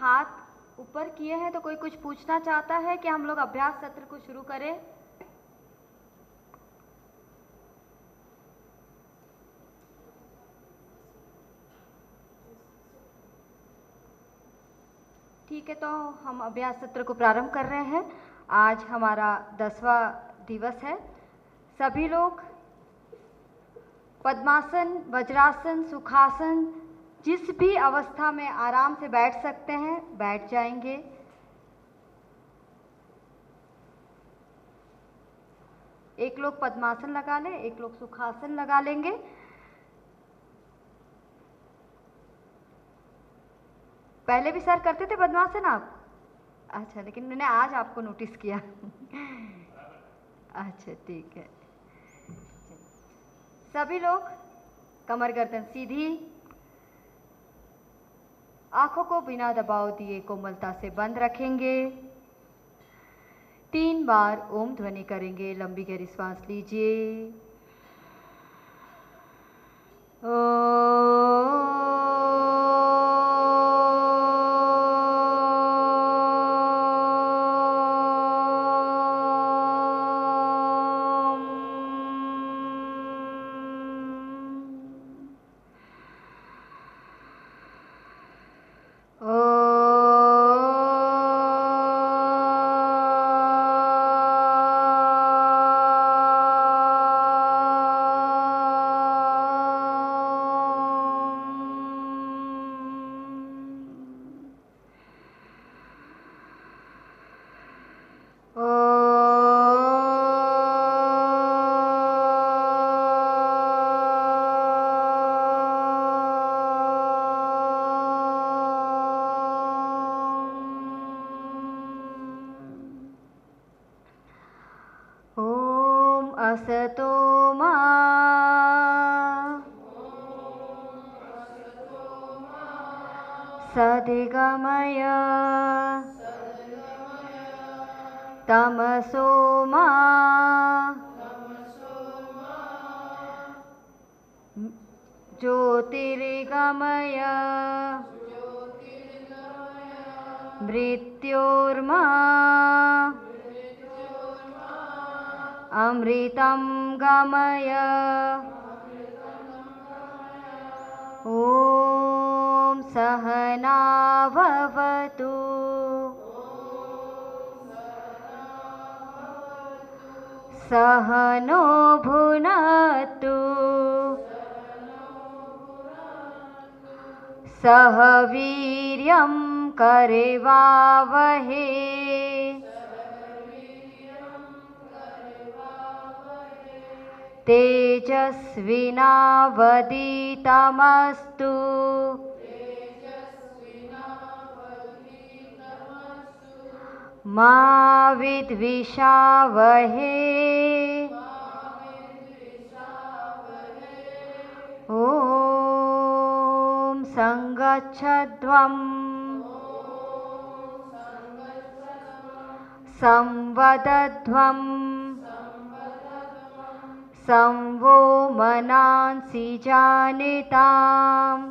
हाथ ऊपर किए हैं, तो कोई कुछ पूछना चाहता है कि हम लोग अभ्यास सत्र को शुरू करें? ठीक है, तो हम अभ्यास सत्र को प्रारंभ कर रहे हैं। आज हमारा 10वां दिवस है। सभी लोग पद्मासन, वज्रासन, सुखासन, जिस भी अवस्था में आराम से बैठ सकते हैं बैठ जाएंगे। एक लोग पद्मासन लगा लें, एक लोग सुखासन लगा लेंगे। पहले भी सर करते थे पद्मासन आप? अच्छा, लेकिन मैंने आज आपको नोटिस किया। अच्छा, ठीक है। सभी लोग कमर गर्दन सीधी, आंखों को बिना दबाव दिए कोमलता से बंद रखेंगे। 3 बार ओम ध्वनि करेंगे। लंबी गहरी सांस लीजिए। असतो मा सद्गमय तमसो मा ज्योतिर्गमय मृत्योर्मा अमृतं गमय। ॐ सहना भवतु सहनो भुनक्तु सह वीर्यं करवावहे तेजस्विनावधीतमस्तु मा विद्विषावहे। ॐ संगच्छध्वं संवदध्वं संवो मनांसि जानिताम्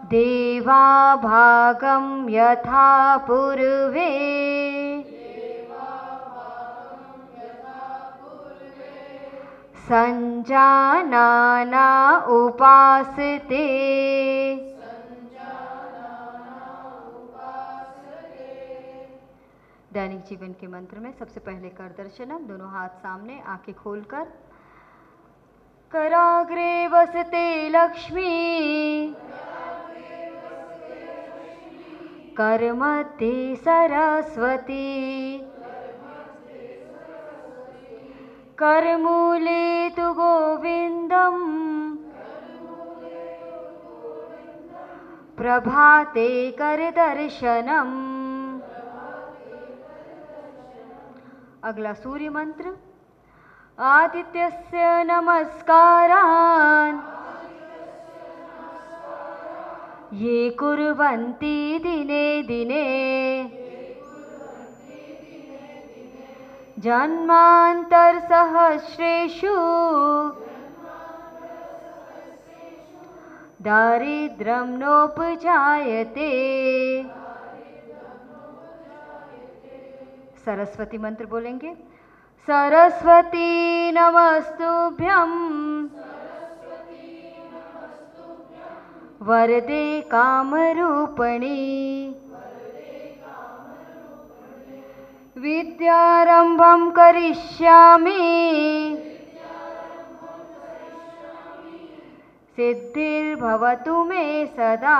देवाभागं यथा पूर्वे संजानाना उपासते। दैनिक जीवन के मंत्र में सबसे पहले कर दर्शनम। दोनों हाथ सामने, आंखें खोलकर। कराग्रे वसते लक्ष्मी करमध्ये सरस्वती करमूले तु गोविन्दं प्रभाते करदर्शनम्। अगला सूर्य मंत्र। आदित्यस्य नमस्कारान् ये कुर्वन्ति दिने दिने जन्मान्तरसहस्रेषु दारिद्र्यं नोपजायते। सरस्वती मंत्र बोलेंगे। सरस्वती नमस्तुभ्यं वरदे कामरूपिणी विद्यारंभं करिष्यामि सिद्धिर्भवतु मे सदा।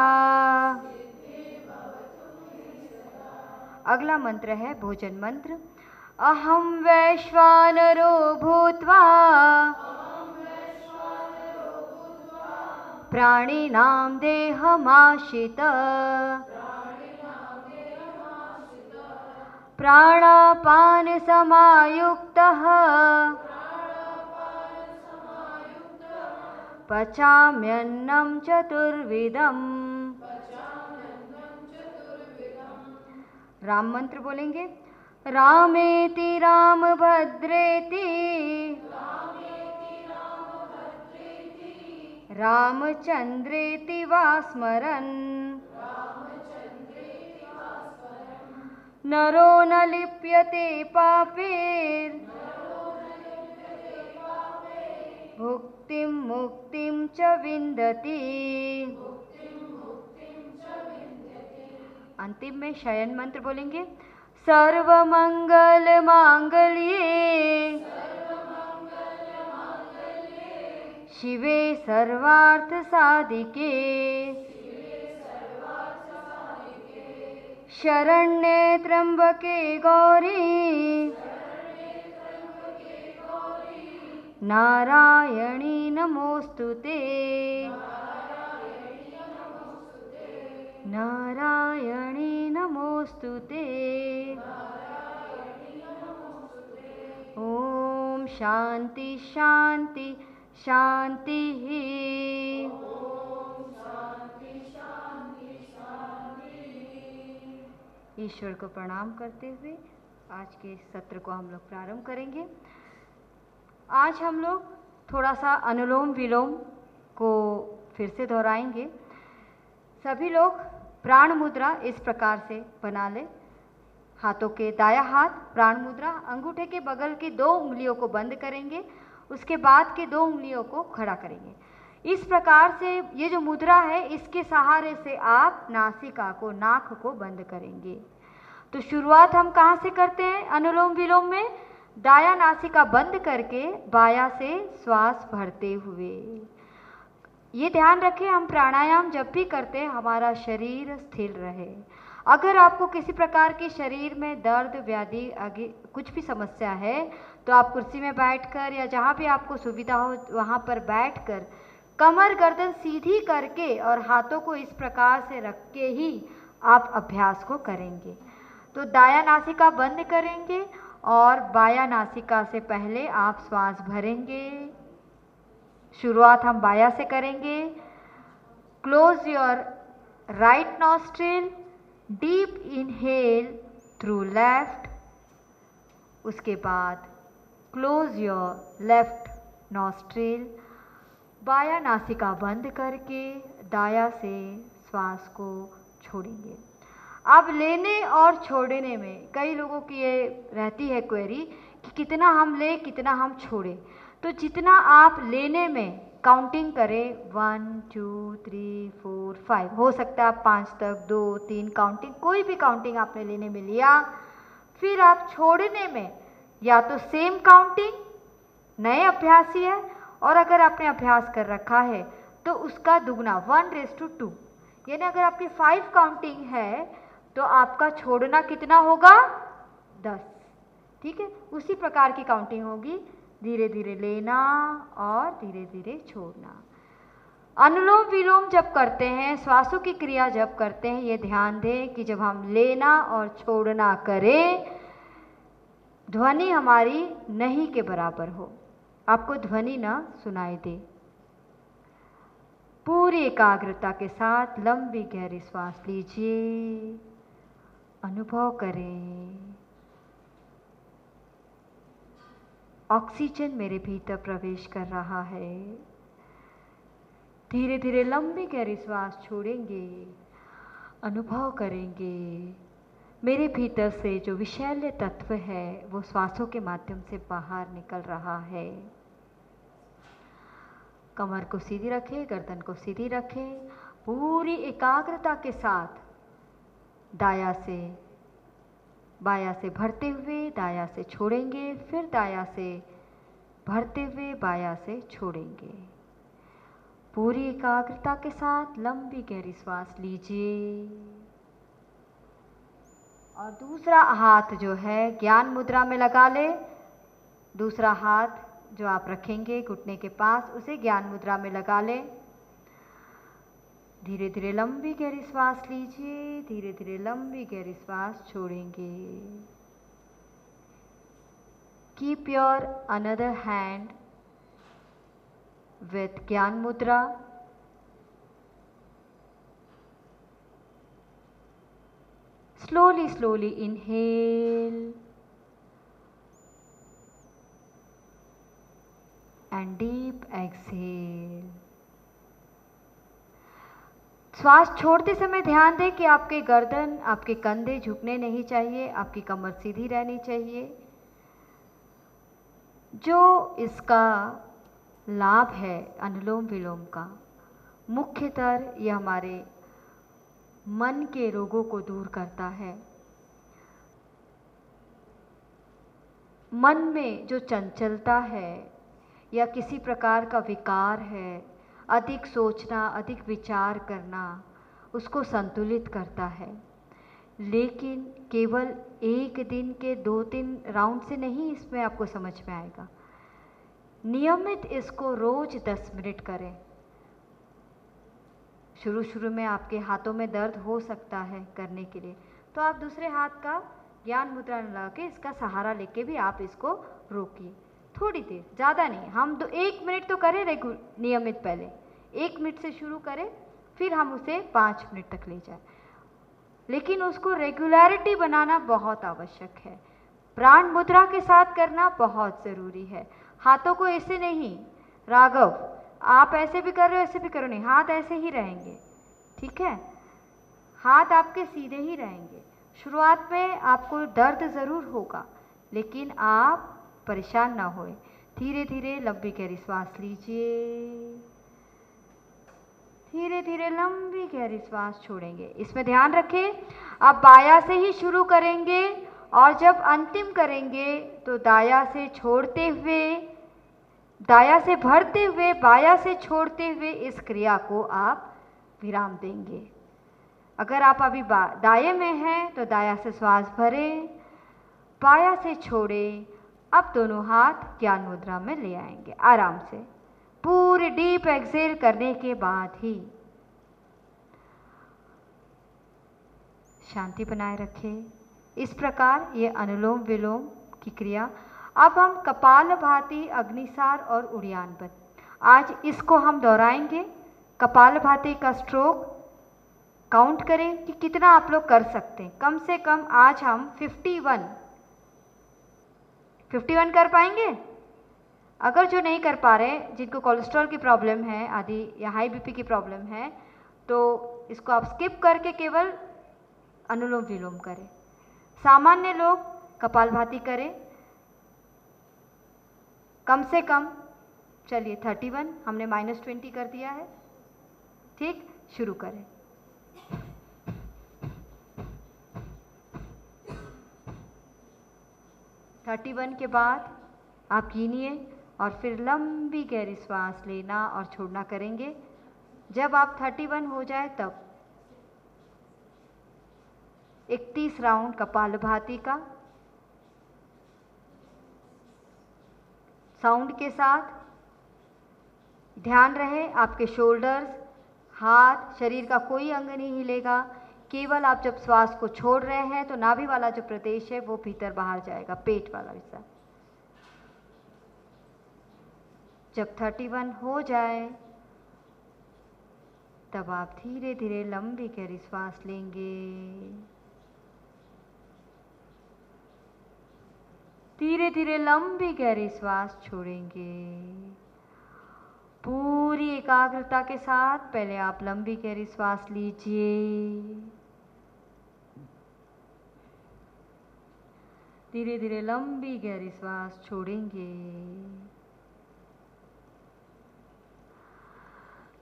अगला मंत्र है भोजन मंत्र। अहं वैश्वानरो भूत्वा प्राणिनां देहमाश्रितः प्राणापान समायुक्तः पचाम्यन्नं चतुर्विधम्। राम मंत्र बोलेंगे। रामेति रामभद्रेति रामचंद्रेति वा स्मरन् नरो न लिप्यते पापैर् भुक्तिं मुक्तिं च विन्दति। अंतिम में शयन मंत्र बोलेंगे। सर्वमंगल मांगल्ये शिवे सर्वार्थ साधिके शरण्ये त्र्यंबके गौरी नारायणी नमोस्तुते। नारायणी नमोस्तुते। ओम शांति शांति शांति। ईश्वर को प्रणाम करते हुए आज के सत्र को हम लोग प्रारंभ करेंगे। आज हम लोग थोड़ा सा अनुलोम विलोम को फिर से दोहराएंगे। सभी लोग प्राण मुद्रा इस प्रकार से बना ले। हाथों के दाया हाथ प्राण मुद्रा, अंगूठे के बगल की 2 उंगलियों को बंद करेंगे, उसके बाद के 2 उंगलियों को खड़ा करेंगे। इस प्रकार से ये जो मुद्रा है इसके सहारे से आप नासिका को, नाक को बंद करेंगे। तो शुरुआत हम कहाँ से करते हैं अनुलोम विलोम में? दाया नासिका बंद करके बाया से श्वास भरते हुए। ये ध्यान रखें, हम प्राणायाम जब भी करते हैं हमारा शरीर स्थिर रहे। अगर आपको किसी प्रकार की शरीर में दर्द, व्याधि, आगे कुछ भी समस्या है तो आप कुर्सी में बैठकर या जहाँ भी आपको सुविधा हो वहाँ पर बैठकर कमर गर्दन सीधी करके और हाथों को इस प्रकार से रख के ही आप अभ्यास को करेंगे। तो दाया नासिका बंद करेंगे और बाया नासिका से पहले आप श्वास भरेंगे। शुरुआत हम बाया से करेंगे। Close your right nostril, deep inhale through left. उसके बाद क्लोज योर लेफ्ट नॉस्ट्रिल, बाया नासिका बंद करके दाया से श्वास को छोड़ेंगे। अब लेने और छोड़ने में कई लोगों की ये रहती है क्वेरी कि कितना हम ले कितना हम छोड़े। तो जितना आप लेने में काउंटिंग करें 1 2 3 4 5, हो सकता है आप 5 तक 2 3 काउंटिंग, कोई भी काउंटिंग आपने लेने में लिया। फिर आप छोड़ने में या तो सेम काउंटिंग, नए अभ्यासी है, और अगर आपने अभ्यास कर रखा है तो उसका दुगना 1:2, यानी अगर आपकी 5 काउंटिंग है तो आपका छोड़ना कितना होगा? 10। ठीक है, उसी प्रकार की काउंटिंग होगी। धीरे धीरे लेना और धीरे धीरे छोड़ना। अनुलोम विलोम जब करते हैं, श्वासों की क्रिया जब करते हैं, ये ध्यान दें कि जब हम लेना और छोड़ना करें ध्वनि हमारी नहीं के बराबर हो, आपको ध्वनि ना सुनाई दे। पूरी एकाग्रता के साथ लंबी गहरी श्वास लीजिए, अनुभव करें ऑक्सीजन मेरे भीतर प्रवेश कर रहा है। धीरे धीरे लंबी गहरी श्वास छोड़ेंगे। अनुभव करेंगे मेरे भीतर से जो विषैले तत्व है वो श्वासों के माध्यम से बाहर निकल रहा है। कमर को सीधी रखें, गर्दन को सीधी रखें। पूरी एकाग्रता के साथ दायां से बायां से भरते हुए दायां से छोड़ेंगे, फिर दायां से भरते हुए बायां से छोड़ेंगे। पूरी एकाग्रता के साथ लंबी गहरी श्वास लीजिए और दूसरा हाथ जो है ज्ञान मुद्रा में लगा ले। दूसरा हाथ जो आप रखेंगे घुटने के पास, उसे ज्ञान मुद्रा में लगा ले। धीरे धीरे लंबी गहरी श्वास लीजिए, धीरे धीरे लंबी गहरी श्वास छोड़ेंगे। Keep your another hand with ज्ञान मुद्रा। slowly inhale and deep exhale। श्वास छोड़ते समय ध्यान दें कि आपके गर्दन, आपके कंधे झुकने नहीं चाहिए, आपकी कमर सीधी रहनी चाहिए। जो इसका लाभ है अनुलोम विलोम का, मुख्यतः यह हमारे मन के रोगों को दूर करता है। मन में जो चंचलता है या किसी प्रकार का विकार है, अधिक सोचना, अधिक विचार करना, उसको संतुलित करता है। लेकिन केवल एक दिन के 2-3 राउंड से नहीं इसमें आपको समझ में आएगा। नियमित इसको रोज 10 मिनट करें। शुरू में आपके हाथों में दर्द हो सकता है करने के लिए, तो आप दूसरे हाथ का ज्ञान मुद्रा लगा के इसका सहारा लेके भी आप इसको रोकिए। थोड़ी देर, ज़्यादा नहीं, हम 1 मिनट तो करें नियमित। पहले 1 मिनट से शुरू करें, फिर हम उसे 5 मिनट तक ले जाएं। लेकिन उसको रेगुलरिटी बनाना बहुत आवश्यक है। प्राण मुद्रा के साथ करना बहुत ज़रूरी है। हाथों को ऐसे नहीं, राघव आप ऐसे भी कर रहे हो, ऐसे भी करो नहीं, हाथ ऐसे ही रहेंगे, ठीक है? हाथ आपके सीधे ही रहेंगे। शुरुआत में आपको दर्द ज़रूर होगा, लेकिन आप परेशान ना होए। धीरे धीरे लंबी गहरी श्वास लीजिए, धीरे धीरे लंबी गहरी श्वास छोड़ेंगे। इसमें ध्यान रखें, आप बायां से ही शुरू करेंगे और जब अंतिम करेंगे तो दायां से छोड़ते हुए, दायां से भरते हुए, बायां से छोड़ते हुए इस क्रिया को आप विराम देंगे। अगर आप अभी दाएं में हैं तो दायां से श्वास भरें, बायां से छोड़ें। अब दोनों हाथ ज्ञान मुद्रा में ले आएंगे आराम से। पूरे डीप एक्सेल करने के बाद ही शांति बनाए रखें। इस प्रकार ये अनुलोम विलोम की क्रिया। अब हम कपालभाति, अग्निसार और उड़ियानबंद, आज इसको हम दोहराएंगे। कपालभाति का स्ट्रोक काउंट करें कि कितना आप लोग कर सकते हैं। कम से कम आज हम 51 कर पाएंगे। अगर जो नहीं कर पा रहे, जिनको कोलेस्ट्रॉल की प्रॉब्लम है आदि या हाई बीपी की प्रॉब्लम है, तो इसको आप स्किप करके केवल अनुलोम विलोम करें। सामान्य लोग कपालभाति करें कम से कम। चलिए 31 हमने -20 कर दिया है, ठीक, शुरू करें। (31) के बाद आप गिनिए और फिर लंबी गहरी श्वास लेना और छोड़ना करेंगे। जब आप 31 हो जाए तब 31 राउंड कपालभाति का साउंड के साथ। ध्यान रहे आपके शोल्डर्स, हाथ, शरीर का कोई अंग नहीं हिलेगा। केवल आप जब श्वास को छोड़ रहे हैं तो नाभि वाला जो प्रदेश है वो भीतर बाहर जाएगा, पेट वाला हिस्सा। जब 31 हो जाए तब आप धीरे धीरे लंबी गहरी श्वास लेंगे, धीरे धीरे लंबी गहरी श्वास छोड़ेंगे पूरी एकाग्रता के साथ पहले आप लंबी गहरी श्वास लीजिए, धीरे धीरे लंबी गहरी श्वास छोड़ेंगे,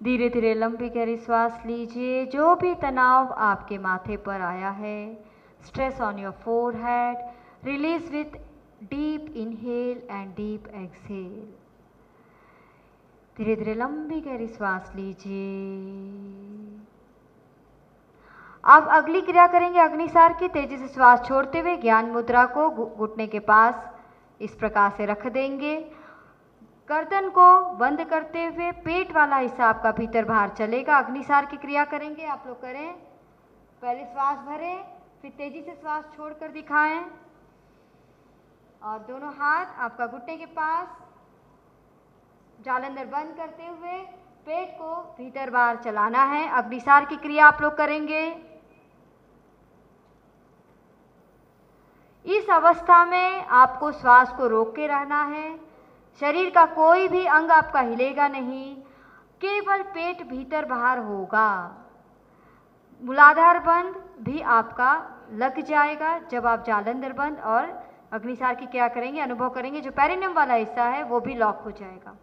धीरे धीरे लंबी गहरी श्वास लीजिए। जो भी तनाव आपके माथे पर आया है, stress on your forehead, release with deep inhale and deep exhale. धीरे धीरे लंबी गहरी श्वास लीजिए। अब अगली क्रिया करेंगे अग्निसार की। तेजी से श्वास छोड़ते हुए ज्ञान मुद्रा को घुटने के पास इस प्रकार से रख देंगे। गर्दन को बंद करते हुए पेट वाला हिस्सा आपका भीतर बाहर चलेगा। अग्निसार की क्रिया करेंगे, आप लोग करें। पहले श्वास भरें, फिर तेजी से श्वास छोड़कर दिखाएं और दोनों हाथ आपका घुटने के पास, जालंधर बंद करते हुए पेट को भीतर बाहर चलाना है। अग्निसार की क्रिया आप लोग करेंगे। इस अवस्था में आपको श्वास को रोक के रहना है। शरीर का कोई भी अंग आपका हिलेगा नहीं, केवल पेट भीतर बाहर होगा। मूलाधार बंद भी आपका लग जाएगा जब आप जालंधर बंद और अग्निसार की क्रिया करेंगे। अनुभव करेंगे जो पेरिनियम वाला हिस्सा है वो भी लॉक हो जाएगा।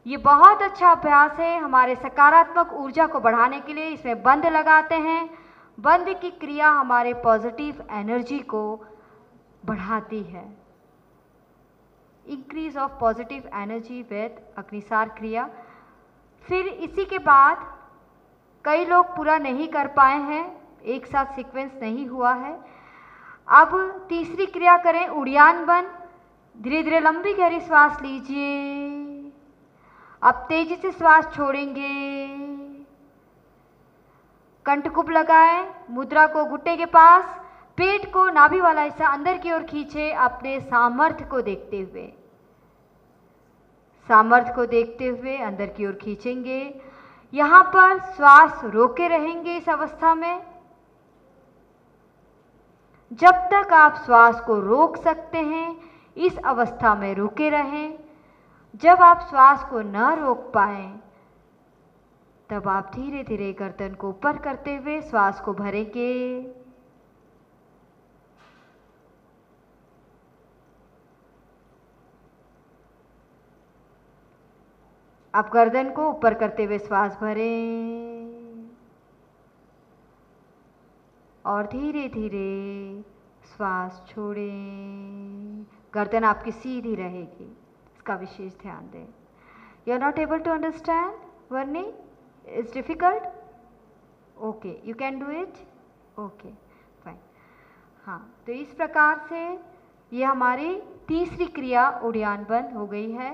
ये बहुत अच्छा अभ्यास है हमारे सकारात्मक ऊर्जा को बढ़ाने के लिए। इसमें बंद लगाते हैं। बंद की क्रिया हमारे पॉजिटिव एनर्जी को बढ़ाती है। Increase of positive energy with Agnisar क्रिया। फिर इसी के बाद कई लोग पूरा नहीं कर पाए हैं, एक साथ सीक्वेंस नहीं हुआ है। अब तीसरी क्रिया करें उड़ियान बंद। धीरे धीरे लंबी गहरी श्वास लीजिए। अब तेजी से श्वास छोड़ेंगे। कंठकुप लगाएं, मुद्रा को घुटने के पास, पेट को नाभि वाला हिस्सा अंदर की ओर खींचे, अपने सामर्थ्य को देखते हुए, सामर्थ्य को देखते हुए अंदर की ओर खींचेंगे। यहां पर श्वास रोके रहेंगे। इस अवस्था में जब तक आप श्वास को रोक सकते हैं इस अवस्था में रुके रहें। जब आप श्वास को न रोक पाए तब आप धीरे धीरे गर्दन को ऊपर करते हुए श्वास को भरेंगे। अब गर्दन को ऊपर करते हुए श्वास भरें और धीरे धीरे श्वास छोड़ें। गर्दन आपकी सीधी रहेगी, इसका विशेष ध्यान दें। You are not able to understand वर्नी? It's difficult? Okay, you can do it? Okay, fine. हाँ, तो इस प्रकार से ये हमारी तीसरी क्रिया उड़ियान बंद हो गई है।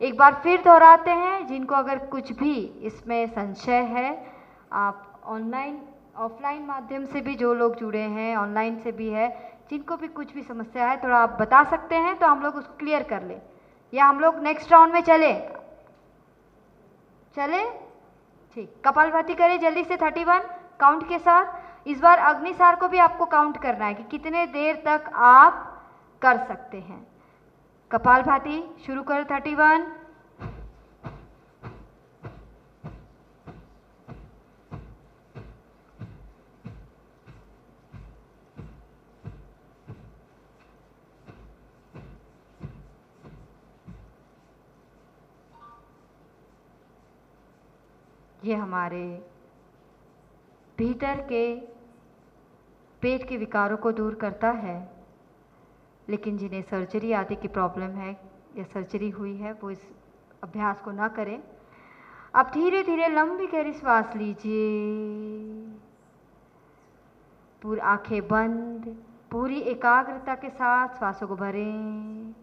एक बार फिर दोहराते हैं। जिनको अगर कुछ भी इसमें संशय है, आप ऑनलाइन ऑफलाइन माध्यम से भी, जो लोग जुड़े हैं ऑनलाइन से भी है, जिनको भी कुछ भी समस्या है थोड़ा आप बता सकते हैं तो हम लोग उसको क्लियर कर लें, या हम लोग नेक्स्ट राउंड में चले ठीक। कपालभाति करें जल्दी से 31 काउंट के साथ। इस बार अग्निसार को भी आपको काउंट करना है कि कितने देर तक आप कर सकते हैं। कपालभाति शुरू करें 31। ये हमारे भीतर के पेट के विकारों को दूर करता है। लेकिन जिन्हें सर्जरी आदि की प्रॉब्लम है या सर्जरी हुई है वो इस अभ्यास को ना करें। अब धीरे धीरे लंबी गहरी श्वास लीजिए, पूरी आंखें बंद, पूरी एकाग्रता के साथ श्वासों को भरें।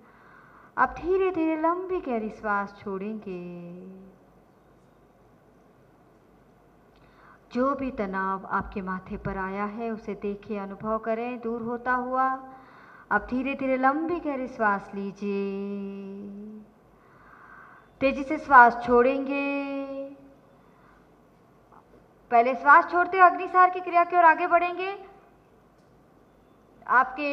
अब धीरे धीरे लंबी गहरी श्वास छोड़ेंगे। जो भी तनाव आपके माथे पर आया है उसे देखिए, अनुभव करें दूर होता हुआ। अब धीरे धीरे लंबी गहरी श्वास लीजिए, तेजी से श्वास छोड़ेंगे। पहले श्वास छोड़ते हुए अग्निसार की क्रिया की ओर आगे बढ़ेंगे। आपके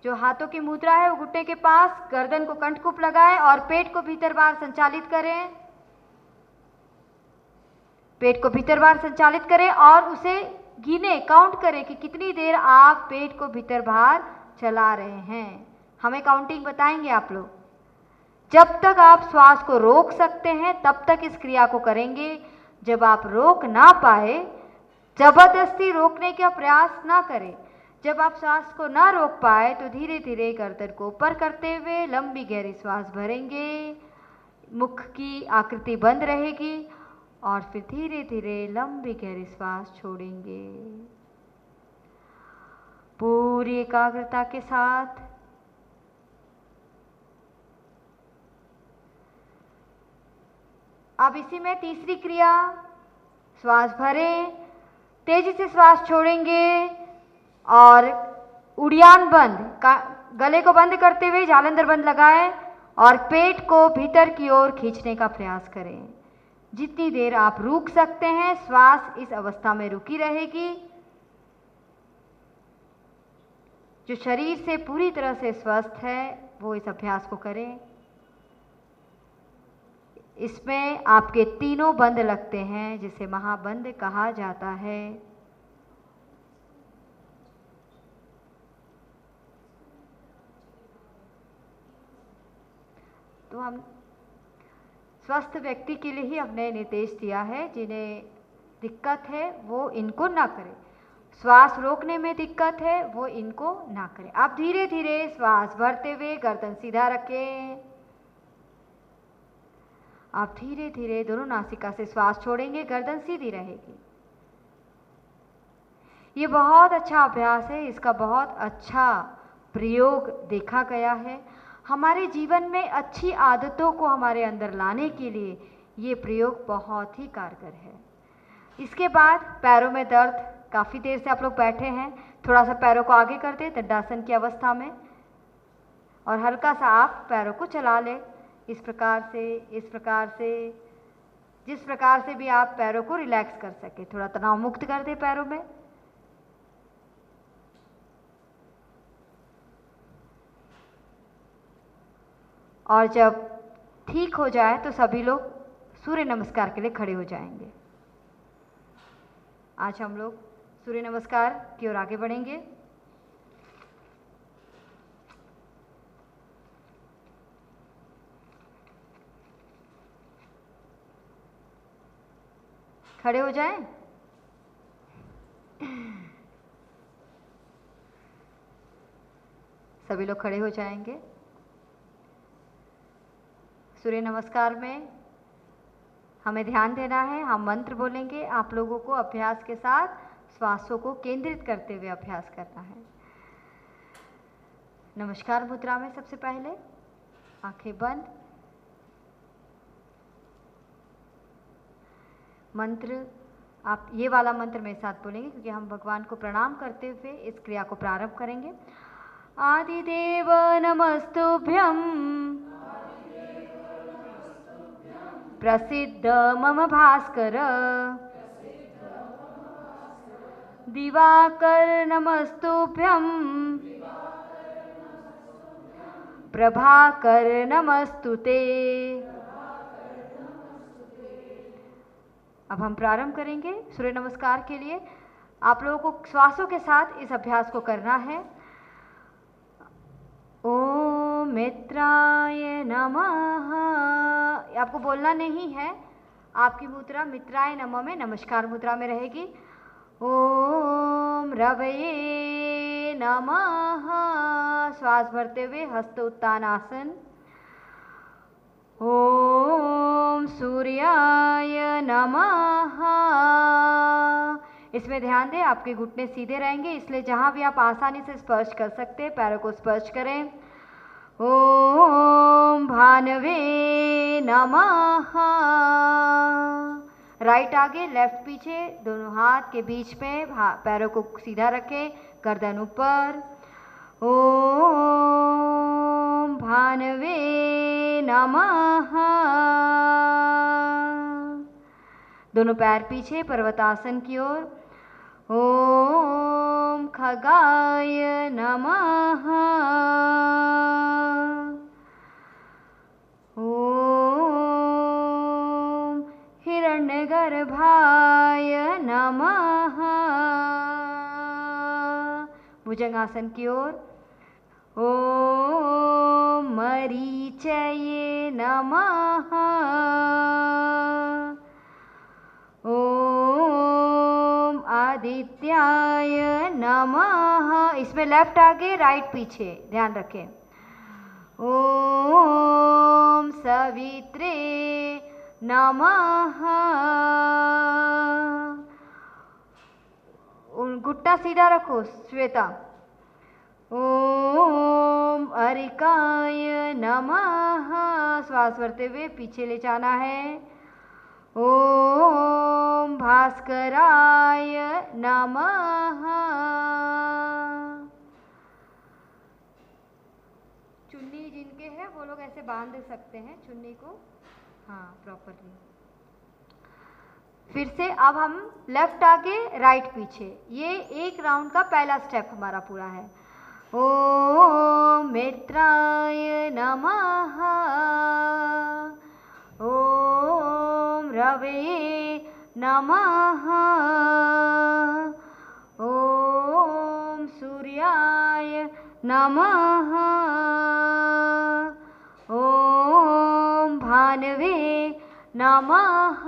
जो हाथों की मुद्रा है वो घुटने के पास, गर्दन को कंठकूप लगाएं और पेट को भीतर बाहर संचालित करें। पेट को भीतर बाहर संचालित करें और उसे गिने, काउंट करें कि कितनी देर आप पेट को भीतर बाहर चला रहे हैं। हमें काउंटिंग बताएंगे आप लोग। जब तक आप श्वास को रोक सकते हैं तब तक इस क्रिया को करेंगे। जब आप रोक ना पाए, जबरदस्ती रोकने का प्रयास ना करें। जब आप श्वास को ना रोक पाए तो धीरे धीरे गर्दन को ऊपर करते हुए लंबी गहरी श्वास भरेंगे। मुख की आकृति बंद रहेगी और फिर धीरे धीरे लंबी गहरी श्वास छोड़ेंगे पूरी एकाग्रता के साथ। अब इसी में तीसरी क्रिया, श्वास भरें, तेजी से श्वास छोड़ेंगे और उड़ियान बंद, गले को बंद करते हुए जालंधर बंद लगाएं और पेट को भीतर की ओर खींचने का प्रयास करें। जितनी देर आप रुक सकते हैं श्वास इस अवस्था में रुकी रहेगी। जो शरीर से पूरी तरह से स्वस्थ है वो इस अभ्यास को करें। इसमें आपके तीनों बंद लगते हैं जिसे महाबंद कहा जाता है। तो हम स्वस्थ व्यक्ति के लिए ही हमने निर्देश दिया है, जिन्हें दिक्कत है वो इनको ना करें। श्वास रोकने में दिक्कत है वो इनको ना करें। आप धीरे धीरे श्वास भरते हुए गर्दन सीधा रखें। आप धीरे धीरे दोनों नासिका से श्वास छोड़ेंगे, गर्दन सीधी रहेगी। ये बहुत अच्छा अभ्यास है, इसका बहुत अच्छा प्रयोग देखा गया है। हमारे जीवन में अच्छी आदतों को हमारे अंदर लाने के लिए ये प्रयोग बहुत ही कारगर है। इसके बाद पैरों में दर्द, काफ़ी देर से आप लोग बैठे हैं, थोड़ा सा पैरों को आगे कर दें दंडासन की अवस्था में और हल्का सा आप पैरों को चला लें। इस प्रकार से जिस प्रकार से भी आप पैरों को रिलैक्स कर सके, थोड़ा तनाव मुक्त कर दें पैरों में। और जब ठीक हो जाए तो सभी लोग सूर्य नमस्कार के लिए खड़े हो जाएंगे। आज हम लोग सूर्य नमस्कार की ओर आगे बढ़ेंगे। खड़े हो जाएं। सभी लोग खड़े हो जाएंगे। सूर्य नमस्कार में हमें ध्यान देना है, हम मंत्र बोलेंगे। आप लोगों को अभ्यास के साथ श्वासों को केंद्रित करते हुए अभ्यास करना है। नमस्कार मुद्रा में सबसे पहले आंखें बंद। मंत्र आप ये वाला मंत्र मेरे साथ बोलेंगे क्योंकि हम भगवान को प्रणाम करते हुए इस क्रिया को प्रारंभ करेंगे। आदिदेव नमस्तुभ्यं प्रसिद्ध मम भास्कर दिवाकर नमस्तुभ्यं प्रभाकर नमस्तुते। अब हम प्रारंभ करेंगे सूर्य नमस्कार के लिए। आप लोगों को श्वासों के साथ इस अभ्यास को करना है। ओम मित्राय नमः। आपको बोलना नहीं है, आपकी मुद्रा मित्राय नमः में नमस्कार मुद्रा में रहेगी। ओम रवये नमः। श्वास भरते हुए हस्त उत्तानासन। ओम सूर्याय नमः। इसमें ध्यान दें आपके घुटने सीधे रहेंगे, इसलिए जहां भी आप आसानी से स्पर्श कर सकते हैं पैरों को स्पर्श करें। ओम भानवे नमः। राइट आगे लेफ्ट पीछे, दोनों हाथ के बीच में पैरों को सीधा रखें, गर्दन ऊपर। ओम भानवे नमः। दोनों पैर पीछे पर्वतासन की ओर। ओम खगाय नमः। ओम हिरण्यगर्भाय हिरण्यगर्भाय नमः। भुजंगासन की ओर। ओम मरीचये नमः। ओम आदित्याय नमः। इसमें लेफ्ट आगे राइट पीछे, ध्यान रखें। ओम सवित्रे नमः। घुट्टा सीधा रखो श्वेता। ओम अरिकाय नमः। श्वास भरते हुए पीछे ले जाना है। ओम भास्कराय नमः। चुन्नी जिनके है वो लोग ऐसे बांध सकते हैं चुन्नी को, हाँ प्रॉपरली। फिर से अब हम लेफ्ट आगे राइट पीछे, ये एक राउंड का पहला स्टेप हमारा पूरा है। ओम मित्राय नमः। ओम रवे नमः। ओम सूर्याय नमः। ओम भानवे नमः।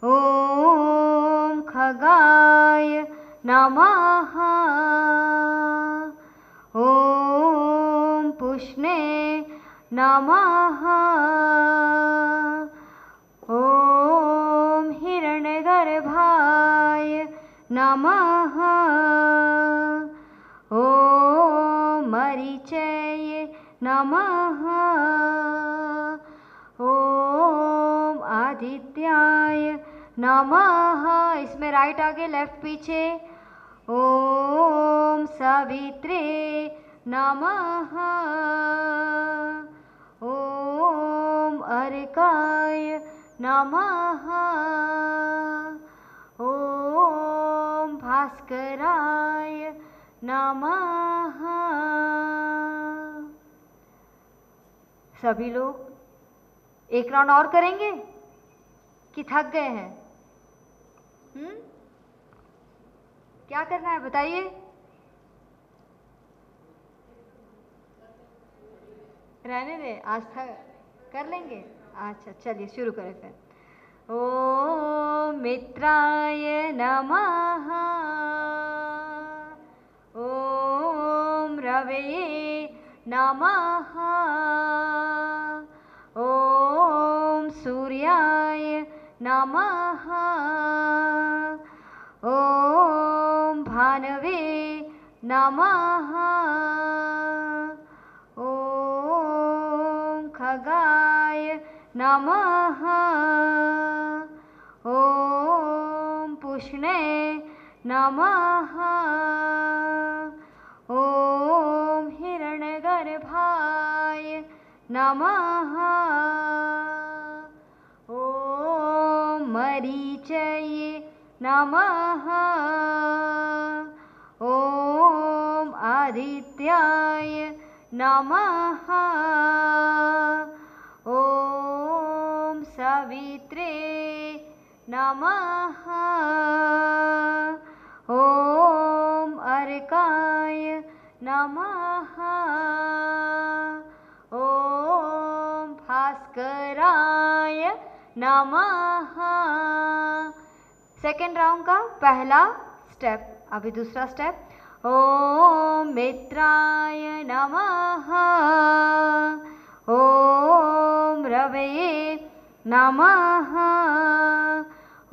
ओम खगाय नमः। ओम पुष्णे नमः। ओम हिरण्यगर्भाय नमः। ओम मरीचये नमः। ओम आदित्याय नमः। इसमें राइट आगे लेफ्ट पीछे। ओम सवित्रे नमः। ओम अर्काय नमः। ओम भास्कराय नमः। सभी लोग एक राउंड और करेंगे कि थक गए हैं? क्या करना है बताइए? रहने दें, आज तक कर लेंगे। अच्छा चलिए शुरू करें फिर। ओम मित्राय नमः। ओम रवे नमः। ओम सूर्याय नमः। ओम भानवे नमः। ओम खगाय नमः। ओम पुष्णे नमः। ओम हिरण्यगर्भाय नमः। ओम मरीचये नमः। ओम आदित्याय नमः। ओम सवित्रे नमः। ओम अर्काय नमः। ओम भास्कराय नमः। सेकेंड राउंड का पहला स्टेप, अभी दूसरा स्टेप। ओम मित्राय नमः। ओम रवे नमः।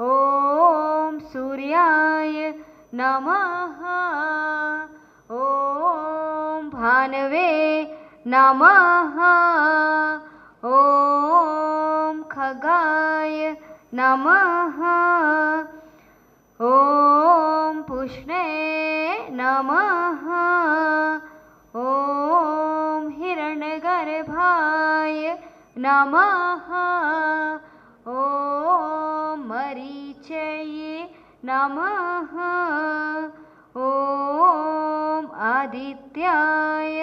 ओम सूर्याय नमः। ओम भानवे नमः। ओम खगाय नमः। ओम पुष्णे नमः। ओम हिरण्यगर्भाय नमः। ओम मरीचये नमः। ओम आदित्याय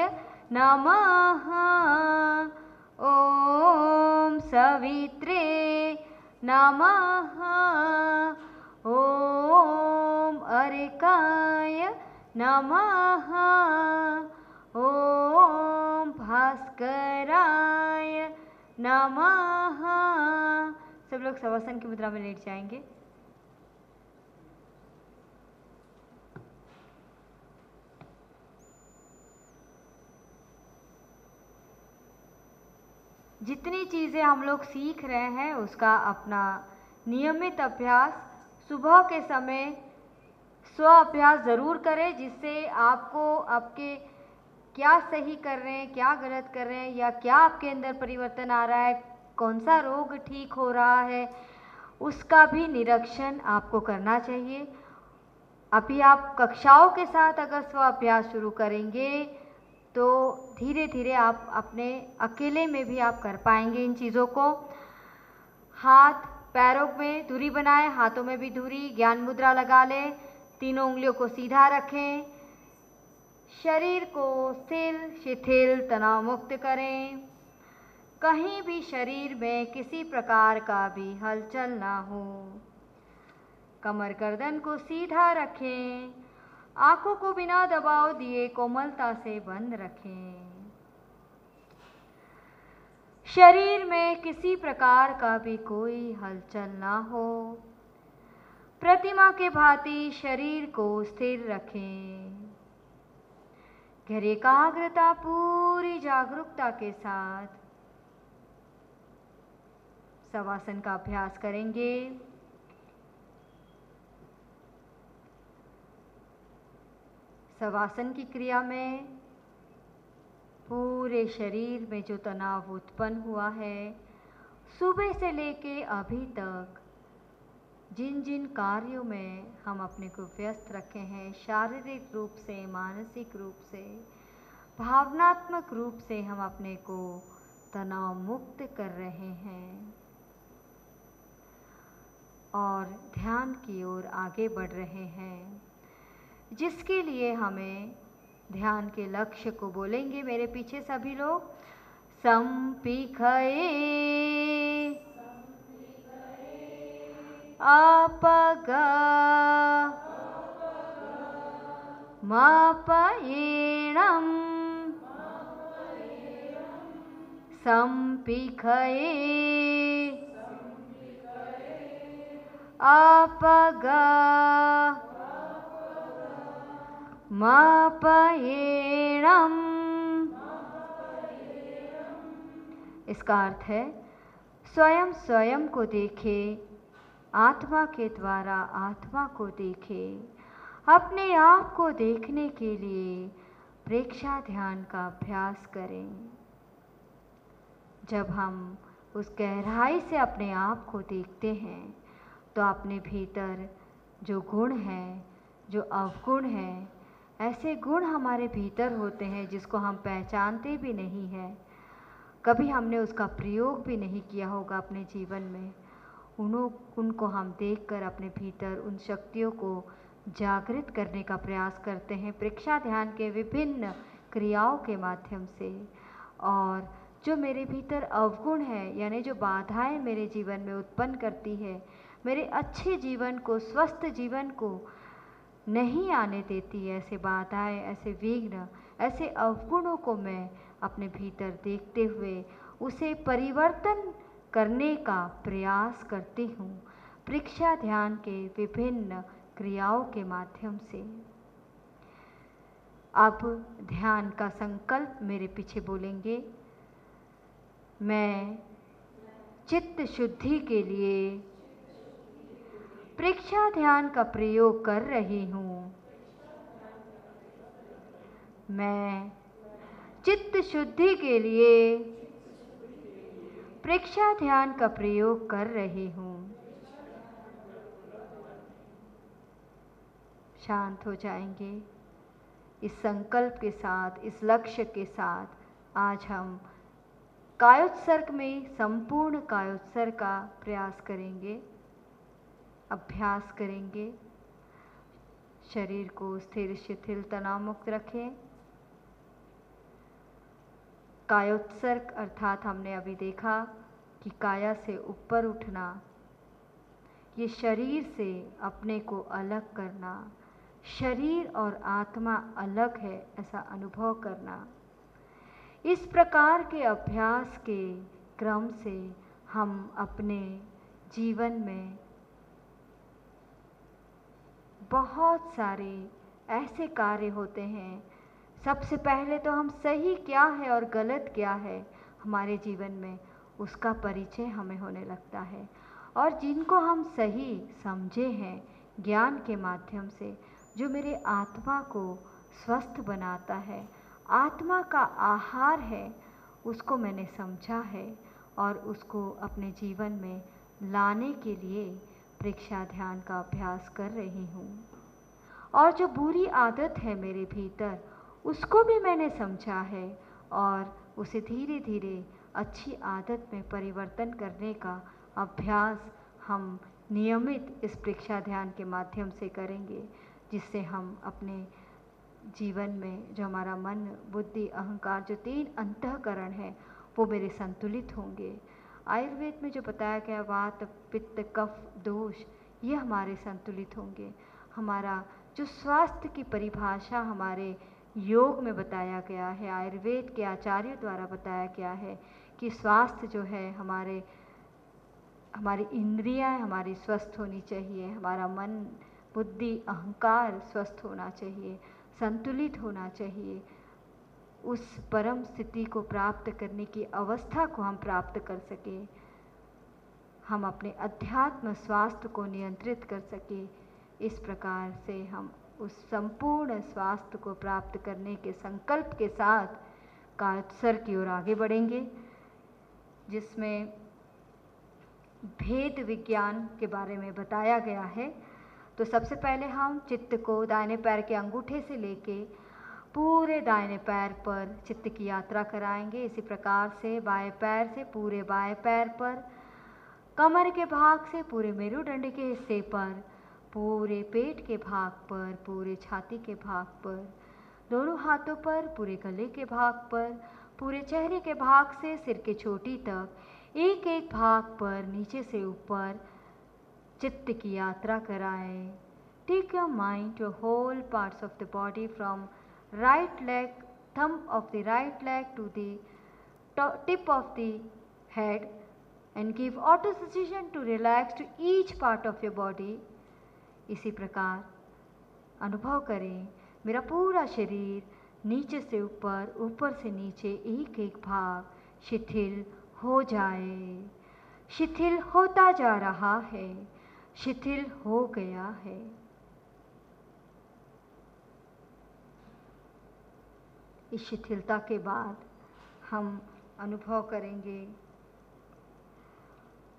नमः। ओम सवित्रे नमः। ॐ अर्काय नमः। ॐ भास्कराय नमः। सब लोग शवासन की मुद्रा में लेट जाएंगे। जितनी चीज़ें हम लोग सीख रहे हैं उसका अपना नियमित अभ्यास सुबह के समय स्व अभ्यास ज़रूर करें, जिससे आपको आपके क्या सही कर रहे हैं, क्या गलत कर रहे हैं, या क्या आपके अंदर परिवर्तन आ रहा है, कौन सा रोग ठीक हो रहा है, उसका भी निरीक्षण आपको करना चाहिए। अभी आप कक्षाओं के साथ अगर स्व अभ्यास शुरू करेंगे तो धीरे धीरे आप अपने अकेले में भी आप कर पाएंगे इन चीज़ों को। हाथ पैरों में दूरी बनाएं, हाथों में भी दूरी, ज्ञान मुद्रा लगा लें, तीनों उंगलियों को सीधा रखें, शरीर को स्थिर शिथिल तनाव मुक्त करें, कहीं भी शरीर में किसी प्रकार का भी हलचल ना हो। कमर गर्दन को सीधा रखें, आंखों को बिना दबाव दिए कोमलता से बंद रखें। शरीर में किसी प्रकार का भी कोई हलचल ना हो। प्रतिमा के भांति शरीर को स्थिर रखें। गहरी एकाग्रता पूरी जागरूकता के साथ शवासन का अभ्यास करेंगे। शवासन की क्रिया में पूरे शरीर में जो तनाव उत्पन्न हुआ है, सुबह से लेके अभी तक जिन जिन कार्यों में हम अपने को व्यस्त रखे हैं, शारीरिक रूप से, मानसिक रूप से, भावनात्मक रूप से हम अपने को तनाव मुक्त कर रहे हैं और ध्यान की ओर आगे बढ़ रहे हैं, जिसके लिए हमें ध्यान के लक्ष्य को बोलेंगे मेरे पीछे सभी लोग। संपिखये अपग मापयेणं संपिखये अपग मापयेणं। इसका अर्थ है स्वयं स्वयं को देखे, आत्मा के द्वारा आत्मा को देखे। अपने आप को देखने के लिए प्रेक्षा ध्यान का अभ्यास करें। जब हम उस गहराई से अपने आप को देखते हैं तो अपने भीतर जो गुण हैं, जो अवगुण हैं, ऐसे गुण हमारे भीतर होते हैं जिसको हम पहचानते भी नहीं हैं, कभी हमने उसका प्रयोग भी नहीं किया होगा अपने जीवन में। उनको हम देखकर अपने भीतर उन शक्तियों को जागृत करने का प्रयास करते हैं प्रेक्षा ध्यान के विभिन्न क्रियाओं के माध्यम से। और जो मेरे भीतर अवगुण है, यानी जो बाधाएं मेरे जीवन में उत्पन्न करती है, मेरे अच्छे जीवन को, स्वस्थ जीवन को नहीं आने देती, ऐसे बाधाएं, ऐसे विघ्न, ऐसे अवगुणों को मैं अपने भीतर देखते हुए उसे परिवर्तन करने का प्रयास करती हूँ प्रेक्षा ध्यान के विभिन्न क्रियाओं के माध्यम से। अब ध्यान का संकल्प मेरे पीछे बोलेंगे। मैं चित्त शुद्धि के लिए प्रेक्षा ध्यान का प्रयोग कर रही हूँ। मैं चित्त शुद्धि के लिए प्रेक्षा ध्यान का प्रयोग कर रही हूँ। शांत हो जाएंगे। इस संकल्प के साथ, इस लक्ष्य के साथ आज हम कायोत्सर्ग में संपूर्ण कायोत्सर्ग का प्रयास करेंगे, अभ्यास करेंगे। शरीर को स्थिर शिथिल तनाव मुक्त रखें। कायोत्सर्ग अर्थात हमने अभी देखा कि काया से ऊपर उठना, ये शरीर से अपने को अलग करना, शरीर और आत्मा अलग है ऐसा अनुभव करना। इस प्रकार के अभ्यास के क्रम से हम अपने जीवन में बहुत सारे ऐसे कार्य होते हैं। सबसे पहले तो हम सही क्या है और गलत क्या है हमारे जीवन में, उसका परिचय हमें होने लगता है। और जिनको हम सही समझे हैं ज्ञान के माध्यम से, जो मेरे आत्मा को स्वस्थ बनाता है, आत्मा का आहार है, उसको मैंने समझा है और उसको अपने जीवन में लाने के लिए परीक्षा ध्यान का अभ्यास कर रही हूँ। और जो बुरी आदत है मेरे भीतर, उसको भी मैंने समझा है और उसे धीरे धीरे अच्छी आदत में परिवर्तन करने का अभ्यास हम नियमित इस परीक्षा ध्यान के माध्यम से करेंगे, जिससे हम अपने जीवन में जो हमारा मन, बुद्धि, अहंकार, जो 3 अंतःकरण हैं, वो मेरे संतुलित होंगे। आयुर्वेद में जो बताया गया वात, पित्त, कफ, दोष, ये हमारे संतुलित होंगे। हमारा जो स्वास्थ्य की परिभाषा हमारे योग में बताया गया है, आयुर्वेद के आचार्यों द्वारा बताया गया है कि स्वास्थ्य जो है हमारी इंद्रियां हमारी स्वस्थ होनी चाहिए, हमारा मन, बुद्धि, अहंकार स्वस्थ होना चाहिए, संतुलित होना चाहिए। उस परम स्थिति को प्राप्त करने की अवस्था को हम प्राप्त कर सके, हम अपने अध्यात्म स्वास्थ्य को नियंत्रित कर सके। इस प्रकार से हम उस संपूर्ण स्वास्थ्य को प्राप्त करने के संकल्प के साथ कायत्सर की ओर आगे बढ़ेंगे, जिसमें भेद विज्ञान के बारे में बताया गया है। तो सबसे पहले हम चित्त को दाहिने पैर के अंगूठे से लेके पूरे दाहिने पैर पर चित्त की यात्रा कराएंगे। इसी प्रकार से बाएं पैर से पूरे बाएं पैर पर, कमर के भाग से पूरे मेरुदंड के हिस्से पर, पूरे पेट के भाग पर, पूरे छाती के भाग पर, दोनों हाथों पर, पूरे गले के भाग पर, पूरे चेहरे के भाग से सिर के चोटी तक, एक एक भाग पर नीचे से ऊपर चित्त की यात्रा कराएं। Take your mind to whole parts of the body from right leg, thumb of the right leg to the tip of the head, and give auto suggestion to relax to each part of your body. इसी प्रकार अनुभव करें मेरा पूरा शरीर नीचे से ऊपर, ऊपर से नीचे एक एक भाग शिथिल हो जाए। शिथिल होता जा रहा है, शिथिल हो गया है। इस शिथिलता के बाद हम अनुभव करेंगे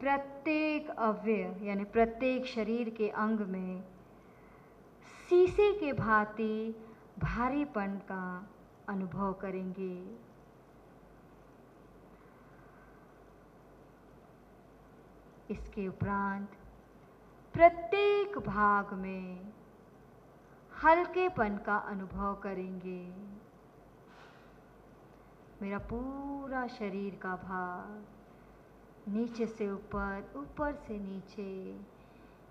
प्रत्येक अवयव यानी प्रत्येक शरीर के अंग में शीशे के भांति भारीपन का अनुभव करेंगे। इसके उपरांत प्रत्येक भाग में हल्केपन का अनुभव करेंगे। मेरा पूरा शरीर का भाग नीचे से ऊपर, ऊपर से नीचे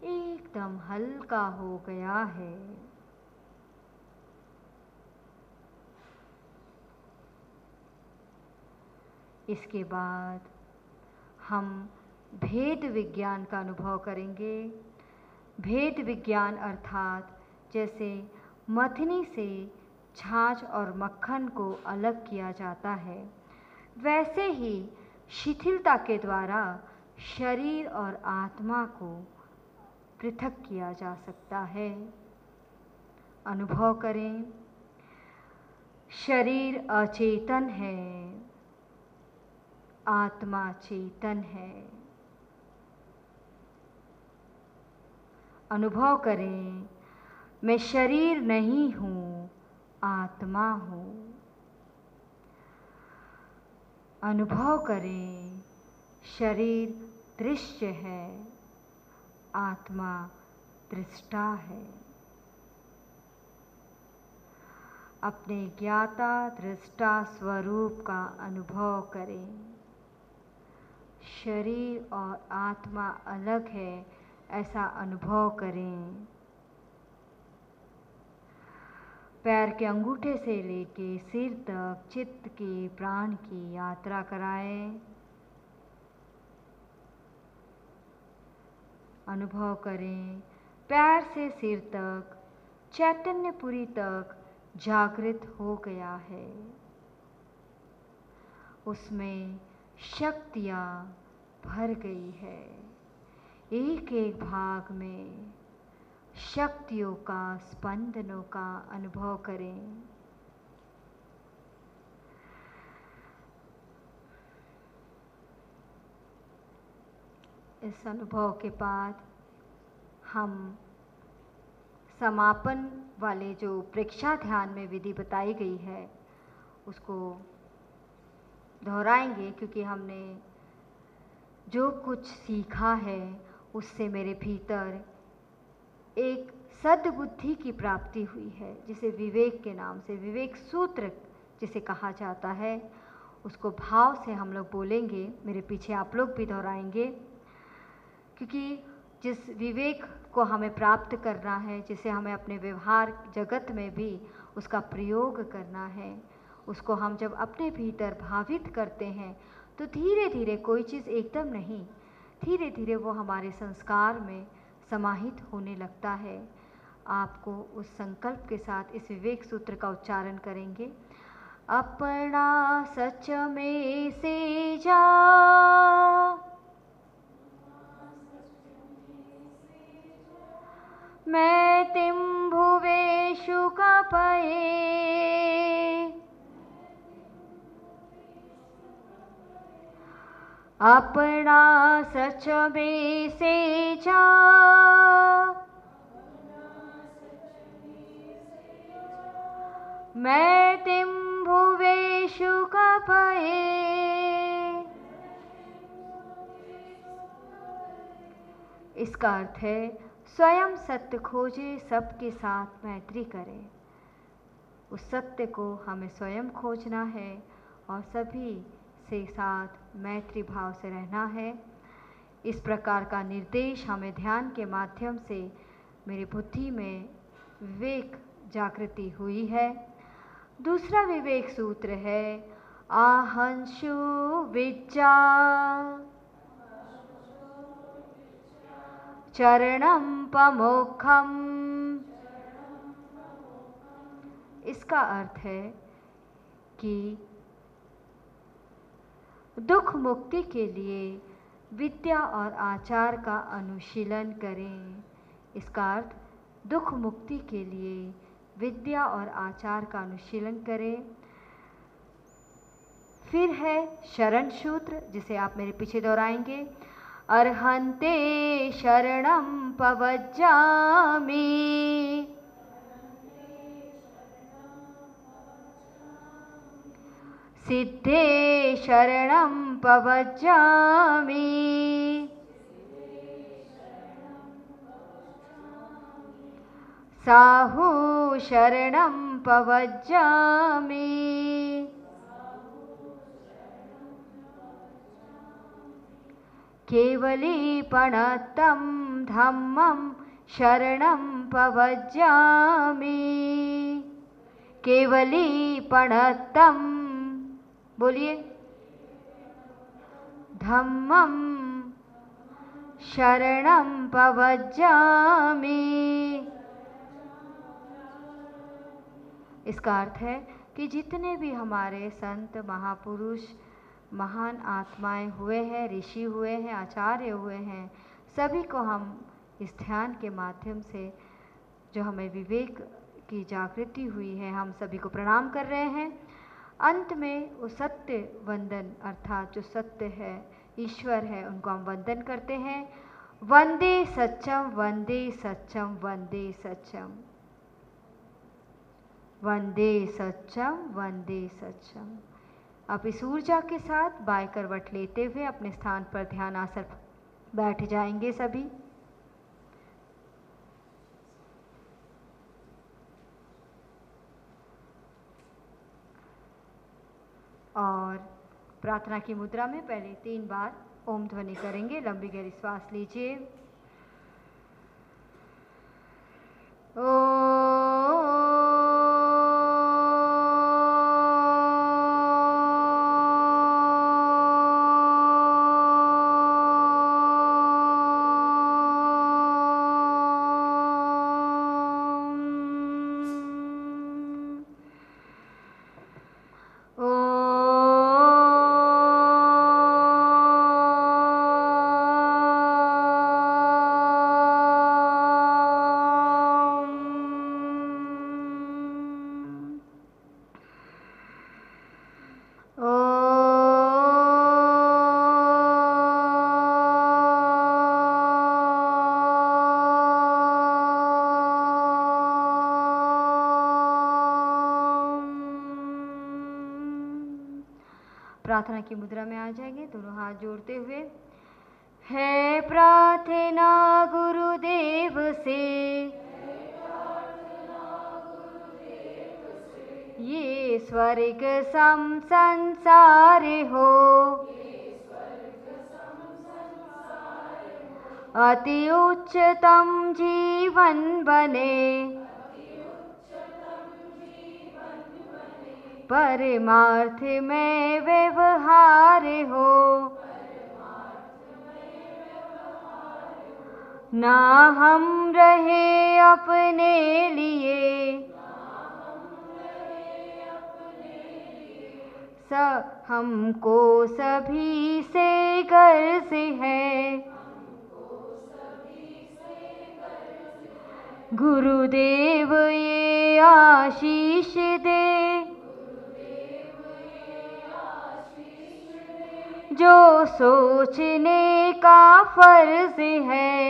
एकदम हल्का हो गया है। इसके बाद हम भेद विज्ञान का अनुभव करेंगे। भेद विज्ञान अर्थात जैसे मथनी से छाछ और मक्खन को अलग किया जाता है, वैसे ही शिथिलता के द्वारा शरीर और आत्मा को पृथक किया जा सकता है। अनुभव करें शरीर अचेतन है, आत्मा चेतन है। अनुभव करें मैं शरीर नहीं हूँ, आत्मा हूँ। अनुभव करें शरीर दृश्य है, आत्मा दृष्टा है। अपने ज्ञाता दृष्टा स्वरूप का अनुभव करें। शरीर और आत्मा अलग है, ऐसा अनुभव करें। पैर के अंगूठे से लेके सिर तक चित्त की, प्राण की यात्रा कराएं। अनुभव करें पैर से सिर तक चैतन्यपुरी तक जागृत हो गया है। उसमें शक्तियाँ भर गई है। एक एक भाग में शक्तियों का, स्पंदनों का अनुभव करें। इस अनुभव के बाद हम समापन वाले जो प्रेक्षा ध्यान में विधि बताई गई है उसको दोहराएंगे, क्योंकि हमने जो कुछ सीखा है उससे मेरे भीतर एक सद्बुद्धि की प्राप्ति हुई है, जिसे विवेक के नाम से, विवेक सूत्र जिसे कहा जाता है, उसको भाव से हम लोग बोलेंगे। मेरे पीछे आप लोग भी दोहराएंगे, क्योंकि जिस विवेक को हमें प्राप्त करना है, जिसे हमें अपने व्यवहार जगत में भी उसका प्रयोग करना है, उसको हम जब अपने भीतर भावित करते हैं तो धीरे धीरे, कोई चीज़ एकदम नहीं, धीरे धीरे वो हमारे संस्कार में समाहित होने लगता है। आपको उस संकल्प के साथ इस विवेक सूत्र का उच्चारण करेंगे। अपना सच में से जा, मैं तिम भुवेशु कपये, अपना सच में से जा, मैं तिम भुवेशु कपये। इसका अर्थ है स्वयं सत्य खोजे, सबके साथ मैत्री करें। उस सत्य को हमें स्वयं खोजना है और सभी से साथ मैत्री भाव से रहना है। इस प्रकार का निर्देश हमें ध्यान के माध्यम से मेरी बुद्धि में विवेक जागृति हुई है। दूसरा विवेक सूत्र है आहंशु विज्जा चरणम पमोक्षम। इसका अर्थ है कि दुख मुक्ति के लिए विद्या और आचार का अनुशीलन करें। इसका अर्थ दुख मुक्ति के लिए विद्या और आचार का अनुशीलन करें। फिर है शरण सूत्र, जिसे आप मेरे पीछे दोहराएंगे। अर्हन्ते शरणं पवज्जामि, सिद्धे शरणं पवज्जामि, साहु शरणं पवज्जामि, केवलीपणतं धम्मं शरणं पवज्जामि, केवलीपणतं, बोलिए, धम्मं शरणं पवज्जामि। इसका अर्थ है कि जितने भी हमारे संत, महापुरुष, महान आत्माएं हुए हैं, ऋषि हुए हैं, आचार्य हुए हैं, सभी को हम इस ध्यान के माध्यम से जो हमें विवेक की जागृति हुई है, हम सभी को प्रणाम कर रहे हैं। अंत में वो सत्य वंदन, अर्थात जो सत्य है, ईश्वर है, उनको हम वंदन करते हैं। वंदे सच्चम, वंदे सच्चम, वंदे सच्चम, वंदे सच्चम, वंदे सच्चम। अब इस ऊर्जा के साथ बाएं करवट लेते हुए अपने स्थान पर ध्यान आसन बैठ जाएंगे सभी। और प्रार्थना की मुद्रा में पहले 3 बार ओम ध्वनि करेंगे। लंबी गहरी श्वास लीजिए प्रार्थना की मुद्रा में आ जाएंगे, दोनों हाथ जोड़ते हुए। है प्रार्थना गुरुदेव से, ये स्वर्ग सम संसार हो, अति उच्चतम जीवन बने, परमार्थ में व्यवहार हो, ना हम रहे अपने लिए, हमको सभी से गर्ज है, गुरुदेव ये आशीष दे, जो सोचने का फर्ज है,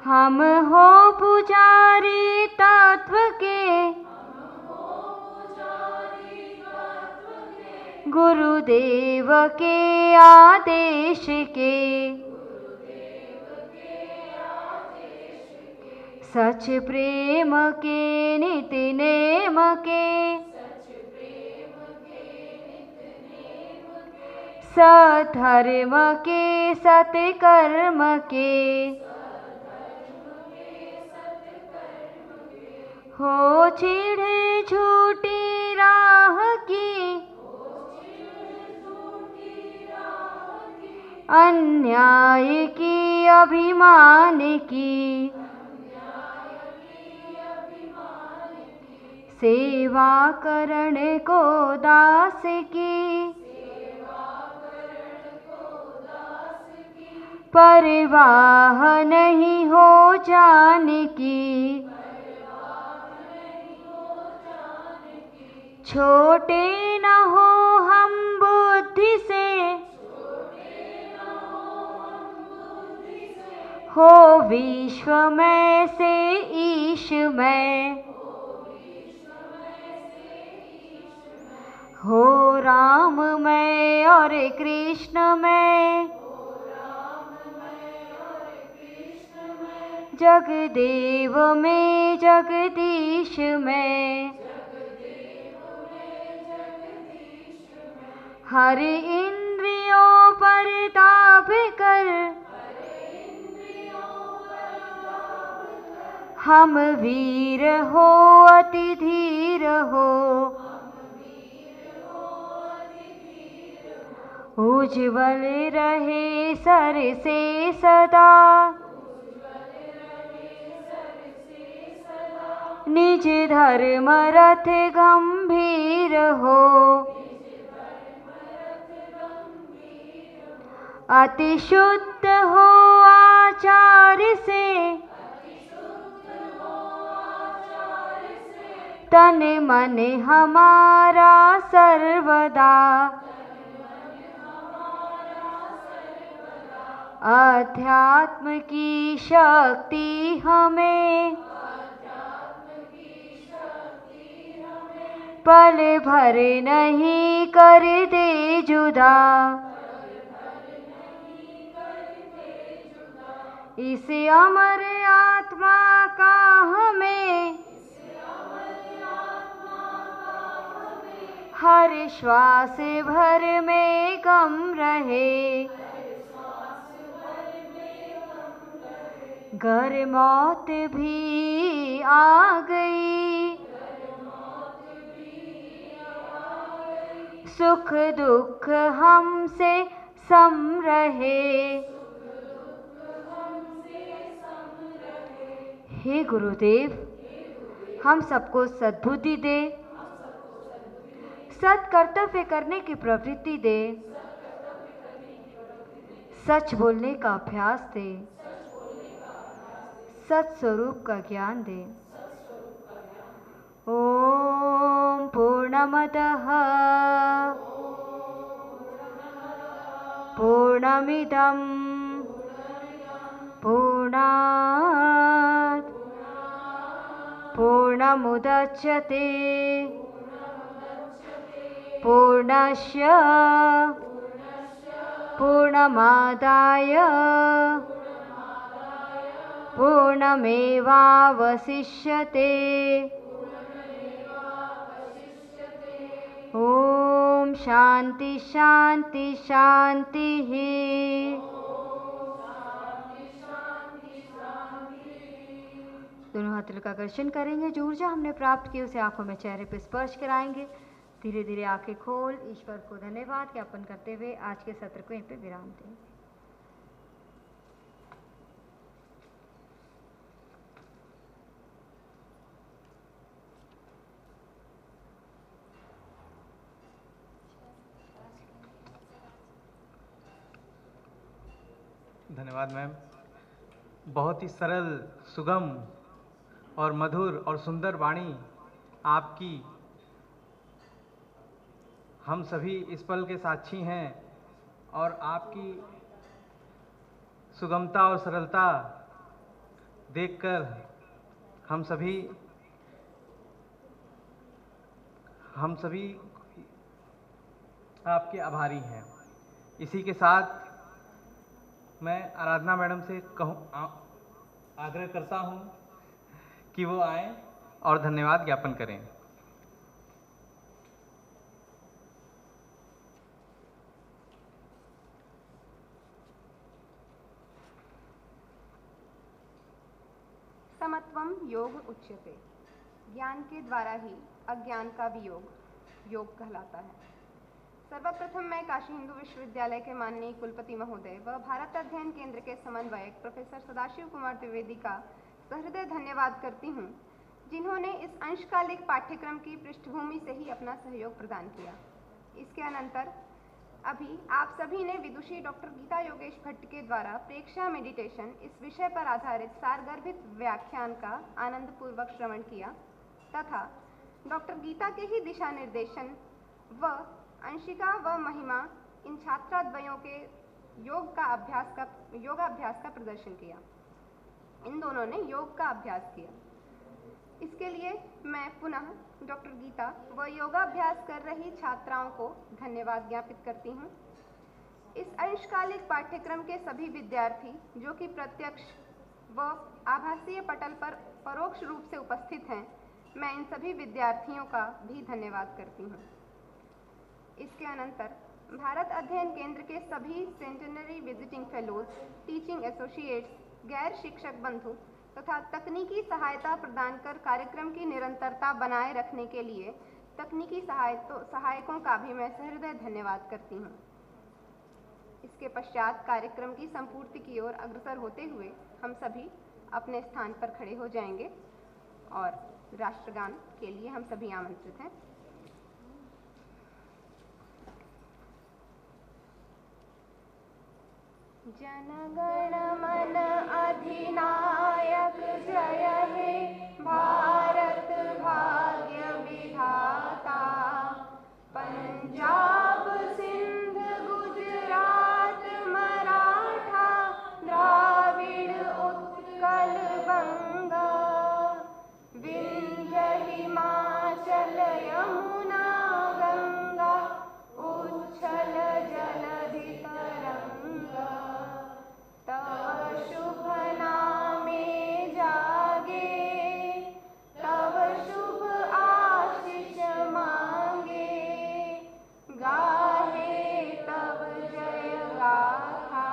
हम हो पुजारी तत्व के, गुरुदेव के आदेश के, सच प्रेम के नित्य नेम के, सधर्म के सत्कर्म के, हो चिढ़े झूठी राह की, अन्याय की अभिमान की, सेवा करण को दास की, परवाह नहीं हो जाने की, छोटे न हो हम बुद्धि से, हो विश्व में से ईश में, हो राम में और कृष्ण में, जगदेव में जगदीश में, हर इंद्रियों पर ताप कर, हम वीर हो अति धीर हो, उज्ज्वल रहे सर से सदा, निज धर्म रथ गंभीर हो, अति शुद्ध हो आचार से, तन मन हमारा सर्वदा, अध्यात्म की शक्ति हमें, पल भर नहीं कर दे जुदा, इस अमर आत्मा का हमें, हर श्वास भर में गम रहे, गर मौत भी आ गई, सुख दुख हमसे सम रहे, हे गुरुदेव हम सबको सद्बुद्धि दे, सत कर्तव्य करने की प्रवृत्ति दे, सच बोलने का अभ्यास दे, सत स्वरूप का ज्ञान दे। ओम पूर्णमदः पूर्णमिदं पूर्णात् पूर्णमुदच्यते पूर्णस्य पूर्णमादाय पूर्णमेवावशिष्यते। ओम शांति शांति शांति। दोनों हाथ तिलकाकर्षण करेंगे। जो ऊर्जा हमने प्राप्त की उसे आंखों में चेहरे पर स्पर्श कराएंगे। धीरे धीरे आंखें खोल ईश्वर को धन्यवाद ज्ञापन करते हुए आज के सत्र को यहीं पे विराम दें। धन्यवाद मैम। बहुत ही सरल, सुगम और मधुर और सुंदर वाणी आपकी। हम सभी इस पल के साक्षी हैं और आपकी सुगमता और सरलता देखकर हम सभी आपके आभारी हैं। इसी के साथ मैं आराधना मैडम से आग्रह करता हूं कि वो आएं और धन्यवाद ज्ञापन करें। समत्वम योग उच्यते। ज्ञान के द्वारा ही अज्ञान का वियोग योग कहलाता है। सर्वप्रथम मैं काशी हिंदू विश्वविद्यालय के माननीय कुलपति महोदय व भारत अध्ययन केंद्र के समन्वयक प्रोफेसर सदाशिव कुमार द्विवेदी का सहृदय धन्यवाद करती हूँ, जिन्होंने इस अंशकालिक पाठ्यक्रम की पृष्ठभूमि से ही अपना सहयोग प्रदान किया। इसके अनंतर अभी आप सभी ने विदुषी डॉक्टर गीता योगेश भट्ट के द्वारा प्रेक्षा मेडिटेशन इस विषय पर आधारित सारगर्भित व्याख्यान का आनंदपूर्वक श्रवण किया तथा डॉक्टर गीता के ही दिशा निर्देशन व अंशिका व महिमा इन छात्राद्वयों के योगाभ्यास का प्रदर्शन किया। इन दोनों ने योग का अभ्यास किया। इसके लिए मैं पुनः डॉक्टर गीता व योगाभ्यास कर रही छात्राओं को धन्यवाद ज्ञापित करती हूँ। इस अंशकालिक पाठ्यक्रम के सभी विद्यार्थी जो कि प्रत्यक्ष व आभासीय पटल पर परोक्ष रूप से उपस्थित हैं, मैं इन सभी विद्यार्थियों का भी धन्यवाद करती हूँ। इसके अनंतर भारत अध्ययन केंद्र के सभी centenary visiting fellows, teaching associates, गैर शिक्षक बंधु तथा तकनीकी सहायता प्रदान कर कार्यक्रम की निरंतरता बनाए रखने के लिए तकनीकी सहायकों का भी मैं सहृदय धन्यवाद करती हूँ। इसके पश्चात कार्यक्रम की संपूर्ति की ओर अग्रसर होते हुए हम सभी अपने स्थान पर खड़े हो जाएंगे और राष्ट्रगान के लिए हम सभी आमंत्रित हैं। जनगण मन अधिनायक जय हे भारत भाग्य विधाता। पंजाब सिंध गुजरात मराठा द्राविड़ उत्कल बंगा। विंध्य हिमाचल यमुना गंगा उच्छल जलधि तरंगा। तव शुभ नामे जागे तव शुभ आशीष मांगे। गाहे तव जय गाथा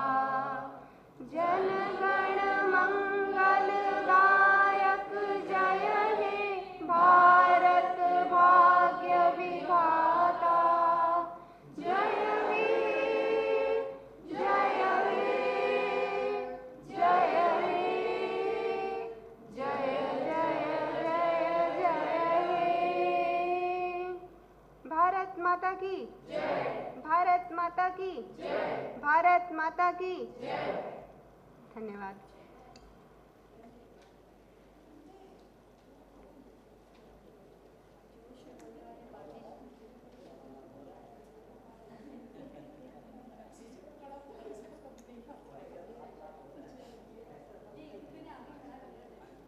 जनगण मंगल दायक जय हे भारत भाग्य विधाता। जय हे जय हे जय हे जय जय जय जय हे। भारत माता की जय। भारत माता की जय। भारत माता की जय। धन्यवाद।